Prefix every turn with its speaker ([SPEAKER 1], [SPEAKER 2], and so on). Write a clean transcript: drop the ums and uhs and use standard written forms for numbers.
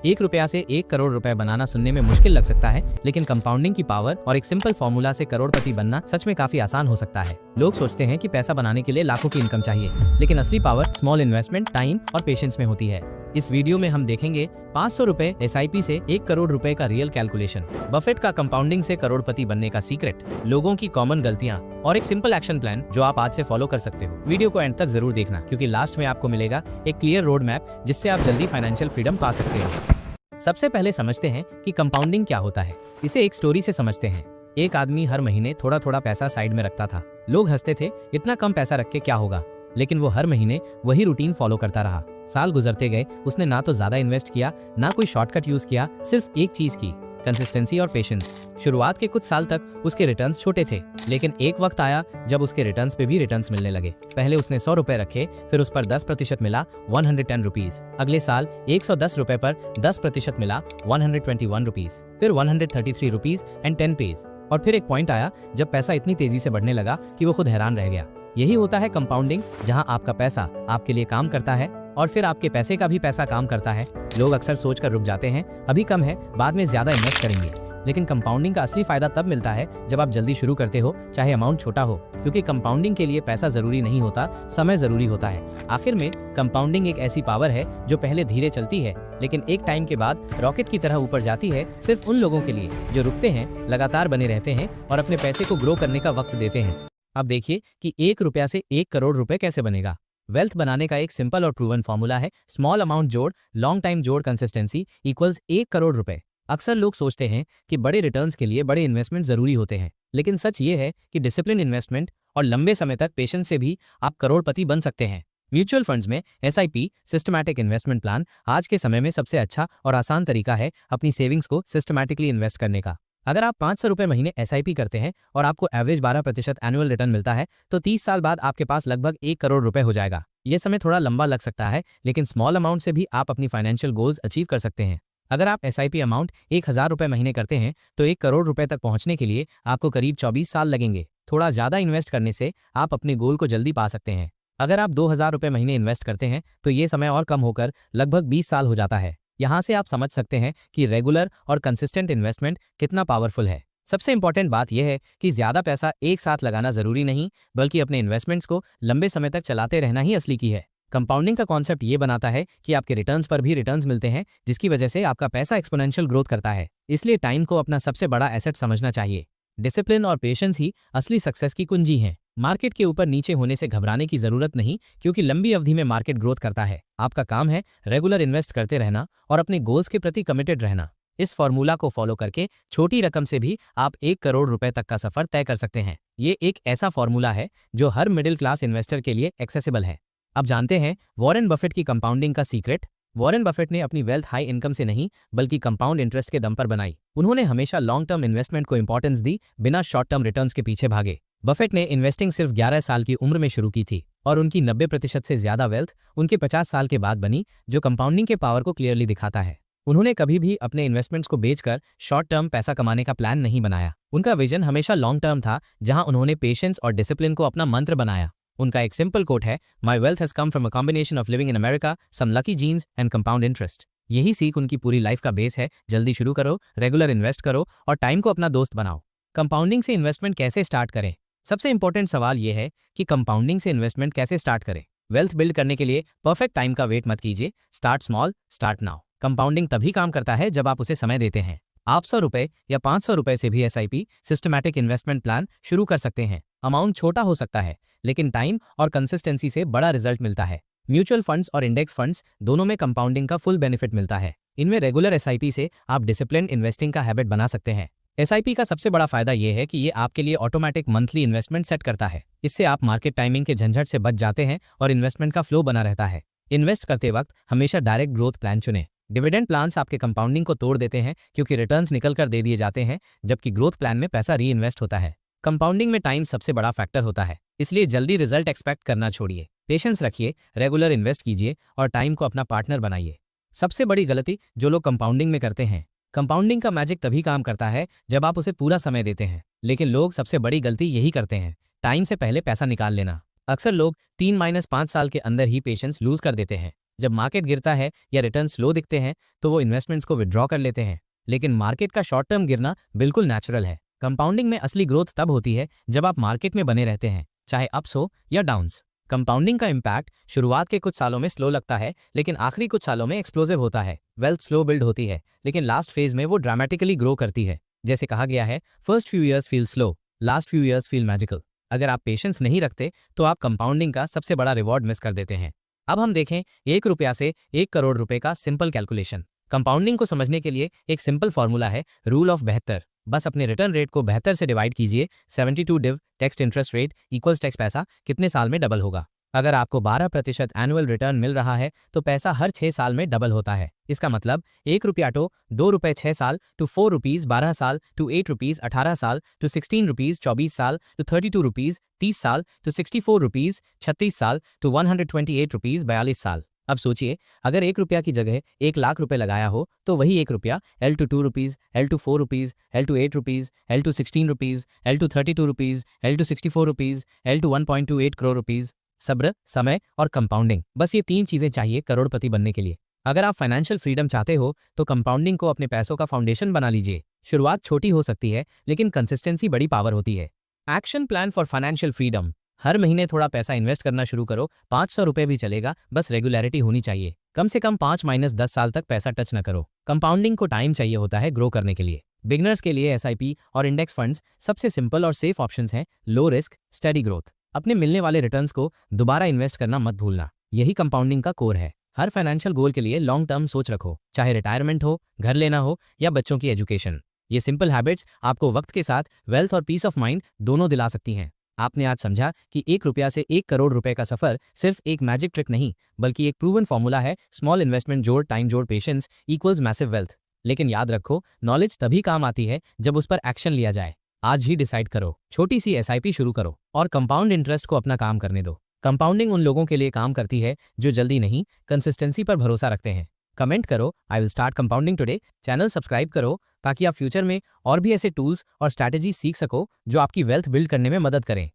[SPEAKER 1] ₹1 से 1 करोड़ रुपए बनाना सुनने में मुश्किल लग सकता है, लेकिन कंपाउंडिंग की पावर और एक सिंपल फॉर्मूला से करोड़पति बनना सच में काफी आसान हो सकता है। लोग सोचते हैं कि पैसा बनाने के लिए लाखों की इनकम चाहिए, लेकिन असली पावर स्मॉल इन्वेस्टमेंट, टाइम और पेशेंस में होती है। इस वीडियो में हम देखेंगे 500 रुपए SIP से 1 करोड़ रुपए का रियल कैलकुलेशन, बफेट का कंपाउंडिंग से करोड़पति बनने का सीक्रेट, लोगों की कॉमन गलतियां और एक सिंपल एक्शन प्लान जो आप आज से फॉलो कर सकते हो। वीडियो को एंड तक जरूर देखना, क्योंकि लास्ट में आपको मिलेगा एक क्लियर रोड मैप जिससे आप जल्दी फाइनेंशियल फ्रीडम पा सकते हो। सबसे पहले समझते हैं कि कंपाउंडिंग क्या होता है। इसे एक स्टोरी से समझते हैं। एक आदमी हर महीने थोड़ा थोड़ा पैसा साइड में रखता था। लोग हंसते थे, इतना कम पैसा रख के क्या होगा, लेकिन वो हर महीने वही रूटीन फॉलो करता रहा। साल गुजरते गए, उसने ना तो ज्यादा इन्वेस्ट किया, ना कोई शॉर्टकट यूज किया, सिर्फ एक चीज की, कंसिस्टेंसी और पेशेंस। शुरुआत के कुछ साल तक उसके रिटर्न्स छोटे थे, लेकिन एक वक्त आया जब उसके रिटर्न्स पे भी रिटर्न्स मिलने लगे। पहले उसने 100 रुपए रखे, फिर उस पर 10% मिला, 110 रुपीज। अगले साल 110 रुपए पर 10% मिला, 121 रुपीज, फिर 133 रुपीज एंड 10 पेज। और फिर एक पॉइंट आया जब पैसा इतनी तेजी से बढ़ने लगा कि वो खुद हैरान रह गया। यही होता है कंपाउंडिंग, जहां आपका पैसा आपके लिए काम करता है और फिर आपके पैसे का भी पैसा काम करता है। लोग अक्सर सोचकर रुक जाते हैं, अभी कम है, बाद में ज्यादा इन्वेस्ट करेंगे। लेकिन कंपाउंडिंग का असली फायदा तब मिलता है जब आप जल्दी शुरू करते हो, चाहे अमाउंट छोटा हो, क्योंकि कंपाउंडिंग के लिए पैसा जरूरी नहीं होता, समय जरूरी होता है। आखिर में कंपाउंडिंग एक ऐसी पावर है जो पहले धीरे चलती है, लेकिन एक टाइम के बाद रॉकेट की तरह ऊपर जाती है, सिर्फ उन लोगों के लिए जो रुकते हैं, लगातार बने रहते हैं और अपने पैसे को ग्रो करने का वक्त देते हैं। अब देखिए कि ₹1 से 1 करोड़ रुपए कैसे बनेगा। वेल्थ बनाने का एक सिंपल और प्रूवन फॉर्मूला है, स्मॉल अमाउंट जोड़, लॉन्ग टाइम जोड़, कंसिस्टेंसी इक्वल्स 1 करोड़ रुपए। अक्सर लोग सोचते हैं कि बड़े रिटर्न्स के लिए बड़े इन्वेस्टमेंट जरूरी होते हैं, लेकिन सच ये है कि डिसिप्लिन इन्वेस्टमेंट और लंबे समय तक पेशेंस से भी आप करोड़पति बन सकते हैं। म्यूचुअल फंड्स में SIP, सिस्टमैटिक इन्वेस्टमेंट प्लान, आज के समय में सबसे अच्छा और आसान तरीका है अपनी सेविंग्स को सिस्टमैटिकली इन्वेस्ट करने का। अगर आप 500 रुपए महीने SIP करते हैं और आपको एवरेज 12% एनुअल रिटर्न मिलता है, तो 30 साल बाद आपके पास लगभग 1 करोड़ रुपए हो जाएगा। ये समय थोड़ा लंबा लग सकता है, लेकिन स्मॉल अमाउंट से भी आप अपनी फाइनेंशियल गोल्स अचीव कर सकते हैं। अगर आप SIP अमाउंट 1000 रुपए महीने करते हैं, तो 1 करोड़ रुपए तक पहुंचने के लिए आपको करीब 24 साल लगेंगे। थोड़ा ज्यादा इन्वेस्ट करने से आप अपने गोल को जल्दी पा सकते हैं। अगर आप 2000 रुपए महीने इन्वेस्ट करते हैं, तो ये समय और कम होकर लगभग 20 साल हो जाता है। यहाँ से आप समझ सकते हैं कि रेगुलर और कंसिस्टेंट इन्वेस्टमेंट कितना पावरफुल है। सबसे इंपॉर्टेंट बात यह है कि ज्यादा पैसा एक साथ लगाना जरूरी नहीं, बल्कि अपने इन्वेस्टमेंट्स को लंबे समय तक चलाते रहना ही असली की है। कंपाउंडिंग का कॉन्सेप्ट ये बनाता है कि आपके रिटर्न्स पर भी रिटर्न्स मिलते हैं, जिसकी वजह से आपका पैसा एक्सपोनेंशियल ग्रोथ करता है। इसलिए टाइम को अपना सबसे बड़ा एसेट समझना चाहिए। डिसिप्लिन और पेशेंस ही असली सक्सेस की कुंजी हैं। मार्केट के ऊपर नीचे होने से घबराने की जरूरत नहीं, क्योंकि लंबी अवधि में मार्केट ग्रोथ करता है। आपका काम है रेगुलर इन्वेस्ट करते रहना और अपने गोल्स के प्रति कमिटेड रहना। इस फॉर्मूला को फॉलो करके छोटी रकम से भी आप 1 करोड़ रुपए तक का सफर तय कर सकते हैं। ये एक ऐसा फॉर्मूला है जो हर मिडिल क्लास इन्वेस्टर के लिए एक्सेसिबल है। अब जानते हैं वॉरेन बफेट की कंपाउंडिंग का सीक्रेट। वॉरेन बफेट ने अपनी वेल्थ हाई इनकम से नहीं, बल्कि कंपाउंड इंटरेस्ट के दम पर बनाई। उन्होंने हमेशा लॉन्ग टर्म इन्वेस्टमेंट को इंपॉर्टेंस दी, बिना शॉर्ट टर्म रिटर्न्स के पीछे भागे। बफेट ने इन्वेस्टिंग सिर्फ 11 साल की उम्र में शुरू की थी और उनकी 90% से ज्यादा वेल्थ उनके 50 साल के बाद बनी, जो कंपाउंडिंग के पावर को क्लियरली दिखाता है। उन्होंने कभी भी अपने इन्वेस्टमेंट्स को बेचकर शॉर्ट टर्म पैसा कमाने का प्लान नहीं बनाया। उनका विजन हमेशा लॉन्ग टर्म था, जहां उन्होंने पेशेंस और डिसिप्लिन को अपना मंत्र बनाया। उनका एक सिंपल कोट है, my wealth has come from a combination of living in America, some lucky genes and compound interest. यही सीख उनकी पूरी लाइफ का बेस है। जल्दी शुरू करो, रेगुलर इन्वेस्ट करो और टाइम को अपना दोस्त बनाओ। कंपाउंडिंग से इन्वेस्टमेंट कैसे स्टार्ट करें? सबसे इंपॉर्टेंट सवाल यह है कि कंपाउंडिंग से इन्वेस्टमेंट कैसे स्टार्ट करें। वेल्थ बिल्ड करने के लिए परफेक्ट टाइम का वेट मत कीजिए। Start small, start now. Compounding तभी काम करता है जब आप उसे समय देते हैं। आप 100 रुपए या 500 रुपए से भी SIP, सिस्टमैटिक इन्वेस्टमेंट प्लान शुरू कर सकते हैं। अमाउंट छोटा हो सकता है, लेकिन टाइम और कंसिस्टेंसी से बड़ा रिजल्ट मिलता है। म्यूचुअल फंड्स और इंडेक्स फंड्स दोनों में कंपाउंडिंग का फुल बेनिफिट मिलता है। इनमें रेगुलर SIP से आप डिसिप्लिन इन्वेस्टिंग का हैबिट बना सकते हैं। SIP का सबसे बड़ा फायदा यह है कि ये आपके लिए ऑटोमेटिक मंथली इन्वेस्टमेंट सेट करता है। इससे आप मार्केट टाइमिंग के झंझट से बच जाते हैं और इन्वेस्टमेंट का फ्लो बना रहता है। इन्वेस्ट करते वक्त हमेशा डायरेक्ट ग्रोथ प्लान चुनें। डिविडेंड प्लान्स आपके कंपाउंडिंग को तोड़ देते हैं, क्योंकि रिटर्न्स निकल कर दे दिए जाते हैं, जबकि ग्रोथ प्लान में पैसा री इन्वेस्ट होता है। कंपाउंडिंग में टाइम सबसे बड़ा फैक्टर होता है, इसलिए जल्दी रिजल्ट एक्सपेक्ट करना छोड़िए। पेशेंस रखिए, रेगुलर इन्वेस्ट कीजिए और टाइम को अपना पार्टनर बनाइए। सबसे बड़ी गलती जो लोग कंपाउंडिंग में करते हैं, कंपाउंडिंग का मैजिक तभी काम करता है जब आप उसे पूरा समय देते हैं, लेकिन लोग सबसे बड़ी गलती यही करते हैं, टाइम से पहले पैसा निकाल लेना। अक्सर लोग 3-5 साल के अंदर ही पेशेंस लूज कर देते हैं। जब मार्केट गिरता है या रिटर्न स्लो दिखते हैं तो वो इन्वेस्टमेंट्स को विड्रॉ कर लेते हैं। लेकिन मार्केट का शॉर्ट टर्म गिरना बिल्कुल नेचुरल है। कंपाउंडिंग में असली ग्रोथ तब होती है जब आप मार्केट में बने रहते हैं, चाहे अप्स हो या डाउन्स। कंपाउंडिंग का इम्पैक्ट शुरुआत के कुछ सालों में स्लो लगता है, लेकिन आखिरी कुछ सालों में एक्सप्लोसिव होता है। वेल्थ स्लो बिल्ड होती है, लेकिन लास्ट फेज में वो ड्रामेटिकली ग्रो करती है। जैसे कहा गया है, first few years feel slow, last few years feel magical. अगर आप पेशेंस नहीं रखते तो आप कंपाउंडिंग का सबसे बड़ा रिवॉर्ड मिस कर देते हैं। अब हम देखें 1 रुपया से 1 करोड़ रुपए का सिंपल कैलकुलेशन। कंपाउंडिंग को समझने के लिए एक सिंपल फॉर्मूला है, रूल ऑफ 72। बस अपने रिटर्न रेट को 72 से डिवाइड कीजिए। 72 div text interest rate equals text पैसा कितने साल में डबल होगा। अगर आपको 12% एनुअल रिटर्न मिल रहा है तो पैसा हर 6 साल में डबल होता है। इसका मतलब 1 रुपया टू 2 रुपये 6 साल, टू 4 रुपीज 12 साल, टू 8 रुपीज 18 साल, टू 16 रुपीज 24 साल, टू 32 रुपीज 30 साल, टू 64 रुपीज 36 साल, टू 128 रुपीज 42 साल। अब सोचिए, अगर 1 रुपया की जगह 1 लाख रुपए लगाया हो तो वही 1 रुपया L to 2 rupees, L to 4 rupees, L to 8 rupees, L to 16 rupees, L to 32 rupees, L to 64 rupees, L to 1.28 crore rupees. सब्र, समय और कंपाउंडिंग, बस ये 3 चीजें चाहिए करोड़पति बनने के लिए। अगर आप फाइनेंशियल फ्रीडम चाहते हो तो कंपाउंडिंग को अपने पैसों का फाउंडेशन बना लीजिए। शुरुआत छोटी हो सकती है, लेकिन कंसिस्टेंसी बड़ी पावर होती है। Action plan for financial freedom. हर महीने थोड़ा पैसा इन्वेस्ट करना शुरू करो। 500 रुपए भी चलेगा, बस रेगुलरिटी होनी चाहिए। कम से कम 5-10 साल तक पैसा टच न करो। कंपाउंडिंग को टाइम चाहिए होता है ग्रो करने के लिए। बिगनर्स के लिए SIP और इंडेक्स फंड्स सबसे सिंपल और सेफ ऑप्शंस हैं। Low risk, steady growth. अपने मिलने वाले रिटर्न्स को दोबारा इन्वेस्ट करना मत भूलना। यही कंपाउंडिंग का कोर है। हर फाइनेंशियल गोल के लिए लॉन्ग टर्म सोच रखो, चाहे रिटायरमेंट हो, घर लेना हो या बच्चों की एजुकेशन। ये सिंपल हैबिट्स आपको वक्त के साथ वेल्थ और पीस ऑफ माइंड दोनों दिला सकती हैं। आपने आज समझा कि 1 रुपया से 1 करोड़ रुपए का सफर सिर्फ एक मैजिक ट्रिक नहीं, बल्कि एक प्रूवन फॉर्मूला है। स्मॉल इन्वेस्टमेंट जोड़ टाइम जोड़ पेशेंस इक्वल्स मैसिव वेल्थ। लेकिन याद रखो, नॉलेज तभी काम आती है जब उस पर एक्शन लिया जाए। आज ही डिसाइड करो, छोटी सी SIP शुरू करो और कंपाउंड इंटरेस्ट को अपना काम करने दो। कंपाउंडिंग उन लोगों के लिए काम करती है जो जल्दी नहीं, कंसिस्टेंसी पर भरोसा रखते हैं। कमेंट करो, I will start compounding today. Channel subscribe करो ताकि आप फ्यूचर में और भी ऐसे टूल्स और स्ट्रैटेजी सीख सको जो आपकी वेल्थ बिल्ड करने में मदद करें।